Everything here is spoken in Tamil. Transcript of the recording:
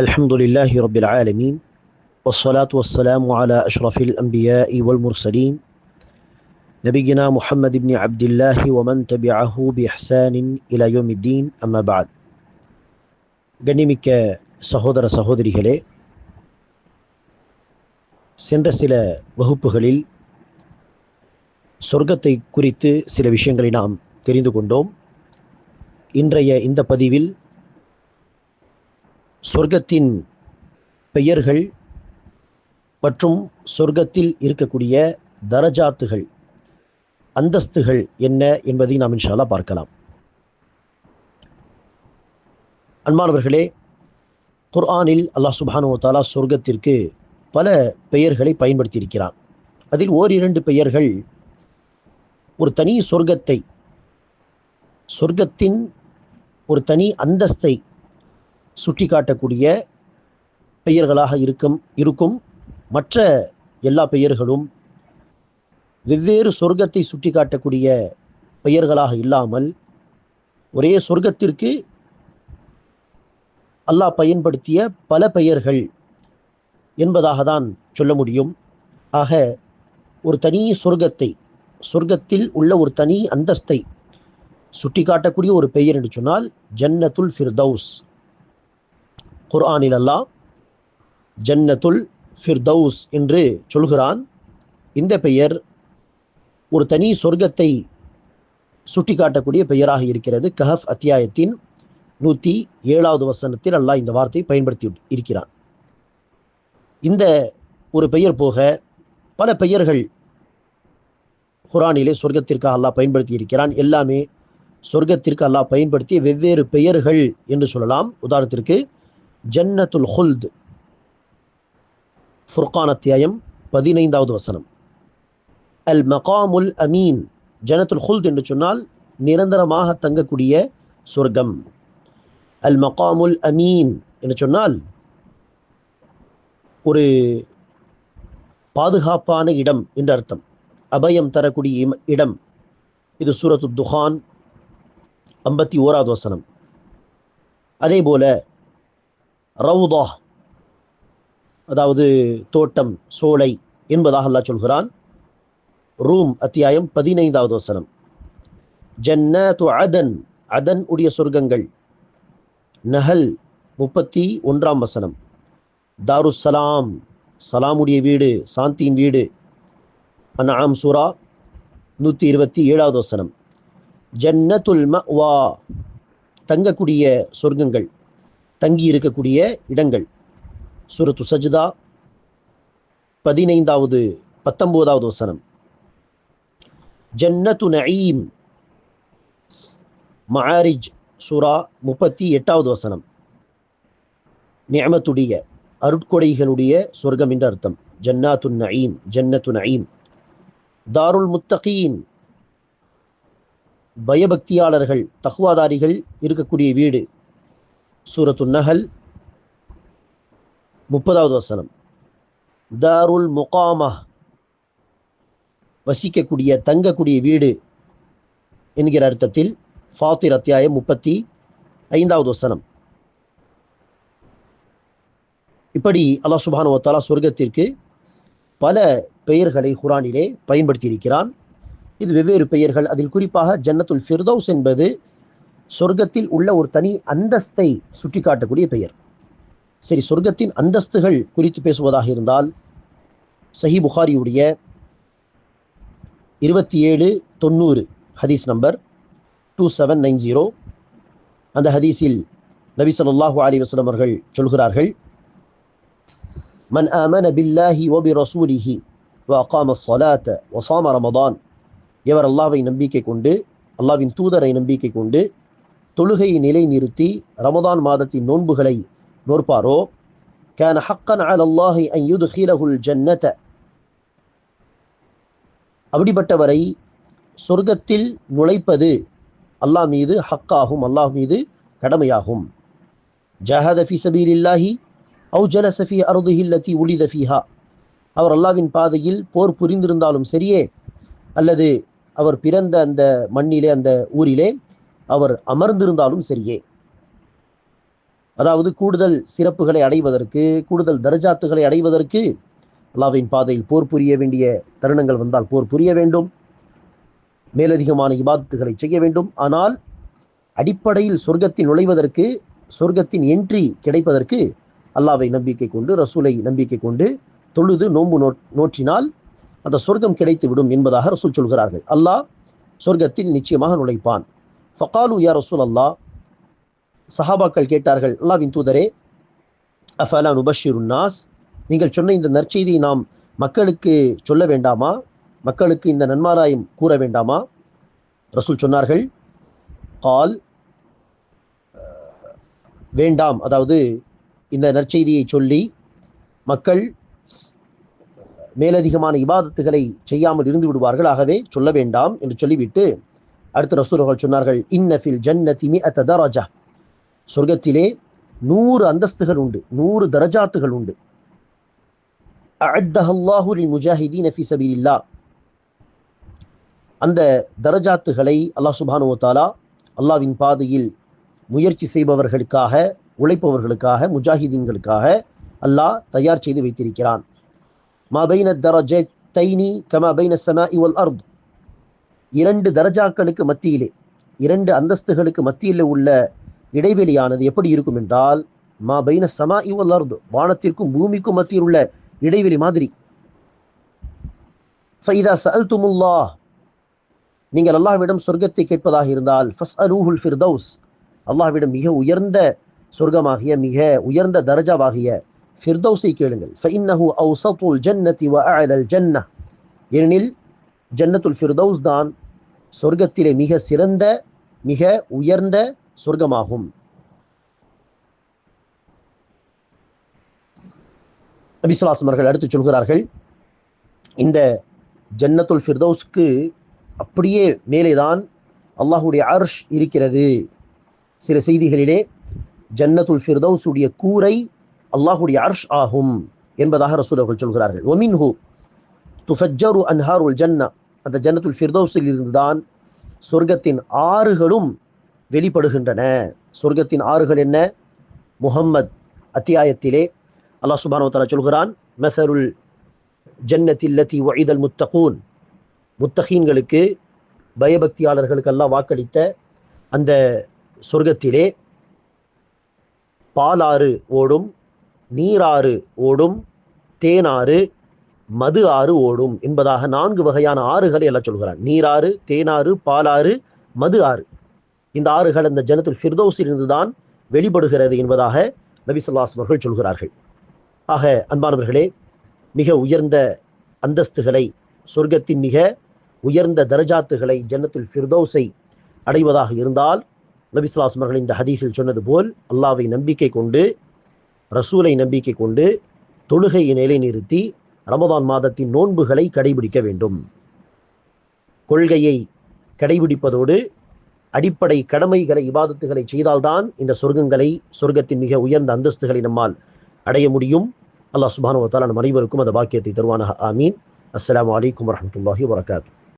الحمد لله رب العالمين والصلاة والسلام على أشرف الأنبياء والمرسلين نبينا محمد بن عبد الله ومن تبعه بإحسان إلى يوم الدين أما بعد கண்ணிமிக்க சகோதர சகோதரிகளே, சென்ற சில வகுப்புகளில் சொர்க்கத்தை குறித்து சில விஷயங்களை நாம் தெரிந்து கொண்டோம். இன்றைய இந்த பதிவில் சொர்க்கத்தின் பெயர்கள் மற்றும் சொர்க்கத்தில் இருக்கக்கூடிய தரஜாத்துகள், அந்தஸ்துகள் என்ன என்பதை நாம் இன்ஷா அல்லாஹ் பார்க்கலாம். அன்பானவர்களே, குர்ஆனில் அல்லாஹ் சுப்ஹானஹு வ தஆலா சொர்க்கத்திற்கு பல பெயர்களை பயன்படுத்தியிருக்கிறான். அதில் ஓரிரண்டு பெயர்கள் ஒரு தனி சொர்க்கத்தை, சொர்க்கத்தின் ஒரு தனி அந்தஸ்தை சுட்டி காட்டக்கூடிய பெயர்களாக இருக்கும். மற்ற எல்லா பெயர்களும் வெவ்வேறு சொர்க்கத்தை சுட்டி காட்டக்கூடிய பெயர்களாக இல்லாமல் ஒரே சொர்க்கத்திற்கு அல்லாஹ் பயன்படுத்திய பல பெயர்கள் என்பதாக தான் சொல்ல முடியும். ஆக ஒரு தனி சொர்க்கத்தை, சொர்க்கத்தில் உள்ள ஒரு தனி அந்தஸ்தை சுட்டி காட்டக்கூடிய ஒரு பெயர் என்று சொன்னால் ஜன்னத்துல் ஃபிர்தௌஸ். குர்ஆனில் அல்லாஹ் ஜன்னத்துல் ஃபிர்தௌஸ் என்று சொல்கிறான். இந்த பெயர் ஒரு தனி சொர்க்கத்தை சுட்டி காட்டக்கூடிய பெயராக இருக்கிறது. கஹஃப் அத்தியாயத்தின் 107வது வசனத்தில் அல்லாஹ் இந்த வார்த்தையை பயன்படுத்தி இருக்கிறான். இந்த ஒரு பெயர் போக பல பெயர்கள் குர்ஆனிலே சொர்க்கத்திற்காக அல்லாஹ் பயன்படுத்தி இருக்கிறான். எல்லாமே சொர்க்கத்திற்கு அல்லாஹ் பயன்படுத்திய வெவ்வேறு பெயர்கள் என்று சொல்லலாம். உதாரணத்திற்கு ஜன்னத்துல் ஹுல்த், ஃபுர்கான் அத்தியாயம் 15வது வசனம். அல் மகாமுல் அமீன், ஜன்னத்துல் ஹுல்த் என்று சொன்னால் நிரந்தரமாக தங்கக்கூடிய சொர்க்கம். அல் மகாமுல் அமீன் என்று சொன்னால் ஒரு பாதுகாப்பான இடம் என்று அர்த்தம், அபயம் தரக்கூடிய இடம். இது சூரத்து துஹான் 51வது வசனம். அதே போல ரவுதா, அதாவது தோட்டம், சோலை என்பதாக அல்லாஹ் சொல்கிறான். ரூம் அத்தியாயம் 15வது வசனம். ஜன்னத்து அதன், அதன் உடைய சொர்க்கங்கள். நஹல் 31ஆம் வசனம். தாருஸ்ஸலாம், சலாமுடைய வீடு, சாந்தியின் வீடு. அன்ஆம் சூரா 127வது வசனம். ஜன்னத்துல் மஅவா, தங்கக்கூடிய சொர்க்கங்கள், தங்கி இருக்கக்கூடிய இடங்கள். சூரத்து சஜ்தா 19வது வசனம். ஜன்னத்து நஈம், மஆரிஜ் சூரா 38வது வசனம். நிஅமத்துடைய, அருட்கொடைகளுடைய சொர்க்கம் என்ற அர்த்தம். ஜன்னாத்து நஈம், ஜன்னத்து நஈம். தாருல் முத்தகீன், பயபக்தியாளர்கள், தக்வாதாரிகள் இருக்கக்கூடிய வீடு. சூரத்து நஹல் 30வது வசனம். தாருல் முகாமா, வசிக்கக்கூடிய, தங்கக்கூடிய வீடு என்கிற அர்த்தத்தில். ஃபாத்திர் அத்தியாயம் 35வது வசனம். இப்படி அல்லாஹ் சுப்ஹானஹு வ தஆலா சொர்க்கத்திற்கு பல பெயர்களை குர்ஆனிலே பயன்படுத்தி இருக்கிறான். இது வெவ்வேறு பெயர்கள். அதில் குறிப்பாக ஜன்னத்துல் ஃபிர்தௌஸ் என்பது சொர்க்கத்தில் உள்ள ஒரு தனி அந்தஸ்தை சுட்டி காட்டக்கூடிய பெயர். சரி, சொர்க்கத்தின் அந்தஸ்துகள் குறித்து பேசுவதாக இருந்தால் சஹீஹ் புகாரியுடைய 2790 ஹதீஸ் நம்பர் 2790, அந்த ஹதீஸில் நபி ஸல்லல்லாஹு அலைஹி வஸல்லம் அவர்கள் சொல்கிறார்கள், மன் ஆமன பில்லாஹி வ பிரசூலிஹி வ அகாம ஸலாத வ ஸாம ரமதான், எவர் அல்லாஹ்வை நம்பிக்கை கொண்டு, அல்லாஹ்வின் தூதரை நம்பிக்கை கொண்டு, தொழுகையை நிலை நிறுத்தி ரமதான் மாதத்தின் நோன்புகளை நோற்பாரோ, கான ஹக்கன் அலல்லாஹி அன் யுத்கிலஹுல் ஜன்னத, அப்படிப்பட்டவரை சொர்க்கத்தில் நுழைப்பது அல்லாஹ் மீது ஹக்காகும், அல்லாஹ் மீது கடமையாகும். ஜஹத ஃபீ சபீலில்லாஹி அவு ஜலஸ ஃபீ அர்திஹி அல்லதி உலித ஃபீஹா, அவர் அல்லாஹ்வின் பாதையில் போர் புரிந்திருந்தாலும் சரியே, அல்லது அவர் பிறந்த அந்த மண்ணிலே, அந்த ஊரிலே அவர் அமர்ந்திருந்தாலும் சரியே. அதாவது கூடுதல் சிறப்புகளை அடைவதற்கு, கூடுதல் தரஜாத்துகளை அடைவதற்கு அல்லாஹ்வின் பாதையில் போர் புரிய வேண்டிய தருணங்கள் வந்தால் போர் புரிய வேண்டும், மேலதிகமான இபாதத்துகளை செய்ய வேண்டும். ஆனால் அடிப்படையில் சொர்க்கத்தில் நுழைவதற்கு, சொர்க்கத்தின் என்ட்ரி கிடைப்பதற்கு அல்லாஹ்வை நம்பிக்கை கொண்டு, ரசூலை நம்பிக்கை கொண்டு தொழுது நோன்பு நோற்றினால் அந்த சொர்க்கம் கிடைத்து விடும் என்பதாக ரசூல் சொல்கிறார்கள். அல்லாஹ் சொர்க்கத்தில் நிச்சயமாக நுழைப்பான். ஃபகாலு யா ரசூல் அல்லாஹ், சஹாபாக்கள் கேட்டார்கள், அல்லாஹ்வின் தூதரே, அஃபலா நுபஷிருன் நாஸ், நீங்கள் சொன்ன இந்த நற்செய்தியை நாம் மக்களுக்கு சொல்ல வேண்டாமா, மக்களுக்கு இந்த நன்மாராயம் கூற வேண்டாமா? ரசூல் சொன்னார்கள், கால், வேண்டாம், அதாவது இந்த நற்செய்தியை சொல்லி மக்கள் மேலதிகமான இபாதத்துகளை செய்யாமல் இருந்து விடுவார்கள், ஆகவே சொல்ல வேண்டாம் என்று சொல்லிவிட்டு அடுத்து ரசூல் அவர்கள் சொன்னார்கள், இன்னஃபில் ஜன்னதி மிஅத தரஜா, சொர்க்கத்திலே 100 அந்தஸ்துகள் உண்டு, 100 தரஜாத்துகள் உண்டு. அஅத்தஹ அல்லாஹு லில் முஜாஹிதீன ஃபீ ஸபீலில்லாஹ், அந்த தரஜாத்துகளை அல்லாஹ் சுப்ஹானஹு வ தஆலா அல்லாஹ்வின் பாதையில் முயற்சி செய்பவர்களுக்காக, உழைப்பவர்களுக்காக, முஜாஹிதீன்களுக்காக அல்லாஹ் தயார் செய்து வைத்திருக்கிறான். மா பைன தரஜத்தைனி கமா பைன ஸமாஇ வல் அர்த், 2 தரஜாக்களுக்கு மத்தியிலே, 2 அந்தஸ்துகளுக்கு மத்தியில் உள்ள இடைவெளியானது எப்படி இருக்கும் என்றால், மா பைன ஸமாஇ வல் அர்த், வானத்திற்கும் பூமிக்கும் மத்தியில் உள்ள இடைவெளி மாதிரி. ஃபஇதா சஅல்துமுல்லாஹ், நீங்கள் அல்லாஹ்விடம் சொர்க்கத்தை கேட்பதாக இருந்தால், ஃபஸ்அலூஹுல் ஃபிர்தௌஸ், அல்லாஹ்விடம் மிக உயர்ந்த சொர்க்கமாகிய, மிக உயர்ந்த தரஜாவாகிய ஃபிர்தௌஸை கேளுங்கள். ஃபஇன்னஹு அவ்ஸதுல் ஜன்னதி வ அஅலல் ஜன்னஹ், ஏனெனில் ஜன்னத்துல் ஃபிர்தௌஸ் தான் சொர்க்கத்திலே மிக சிறந்த, மிக உயர்ந்த சொர்க்கமாகும். நபி ஸல்லல்லாஹு அலைஹி வஸல்லம் அவர்கள் அடுத்து சொல்கிறார்கள், இந்த ஜன்னத்துல் ஃபிர்தௌஸ்க்கு அப்படியே மேலேதான் அல்லாஹுடைய அர்ஷ் இருக்கிறது. சில செய்திகளிலே ஜன்னத்துல் ஃபிர்தௌஸ் உடைய கூரை அல்லாஹுடைய அர்ஷ் ஆகும் என்பதாக ரசூல் அவர்கள் சொல்கிறார்கள். வமின்ஹு துஃபஜ்ஜரு அன்ஹாருல் ஜன்னா, அந்த ஜன்னத்துல் ஃபிர்தௌஸில் இருந்துதான் சொர்க்கத்தின் ஆறுகளும் வெளிப்படுகின்றன. சொர்க்கத்தின் ஆறுகள் என்ன? முஹம்மத் அத்தியாயத்திலே அல்லாஹ் சுப்ஹானஹு வ தஆலா சொல்கிறான், மஸலுல் ஜன்னத்தில் லத்தி வஇதல் முத்தகூன், முத்தகீன்களுக்கு, பயபக்தியாளர்களுக்கு அல்லாஹ் வாக்களித்த அந்த சொர்க்கத்திலே பாலாறு ஓடும், நீராறு ஓடும், தேனாறு, மது ஆறு ஓடும் என்பதாக 4 வகையான ஆறுகளை எல்லாம் சொல்கிறான். நீராறு, தேனாறு, பாலாறு, மது ஆறு, இந்த ஆறுகள் அந்த ஜன்னத்துல் ஃபிர்தௌஸில் இருந்துதான் வெளிப்படுகிறது என்பதாக நபி ஸல்லல்லாஹு அலைஹி வஸல்லம் அவர்கள் சொல்கிறார்கள். ஆக அன்பானவர்களே, மிக உயர்ந்த அந்தஸ்துகளை, சொர்க்கத்தின் மிக உயர்ந்த தரஜாத்துகளை, ஜன்னத்துல் ஃபிர்தௌஸை அடைவதாக இருந்தால் நபி ஸல்லல்லாஹு அலைஹி வஸல்லம் அவர்கள் இந்த ஹதீஸில் சொன்னது போல் அல்லாஹ்வை நம்பிக்கை கொண்டு, ரசூலை நம்பிக்கை கொண்டு, தொழுகையை நிலைநிறுத்தி ரமதான் மாதத்தின் நோன்புகளை கடைபிடிக்க வேண்டும். கொள்கையை கடைபிடிப்பதோடு அடிப்படை கடமைகளை, இபாதத்துகளை செய்தால்தான் இந்த சொர்க்கங்களை, சொர்க்கத்தின் மிக உயர்ந்த அந்தஸ்துகளை நம்மால் அடைய முடியும். அல்லாஹ் சுப்ஹானஹு வ தஆலா நம் அனைவருக்கும் அந்த பாக்கியத்தை தருவானாக. ஆமீன். அஸ்ஸலாமு அலைக்கும் வரஹ்மத்துல்லாஹி வபரகாத்துஹு.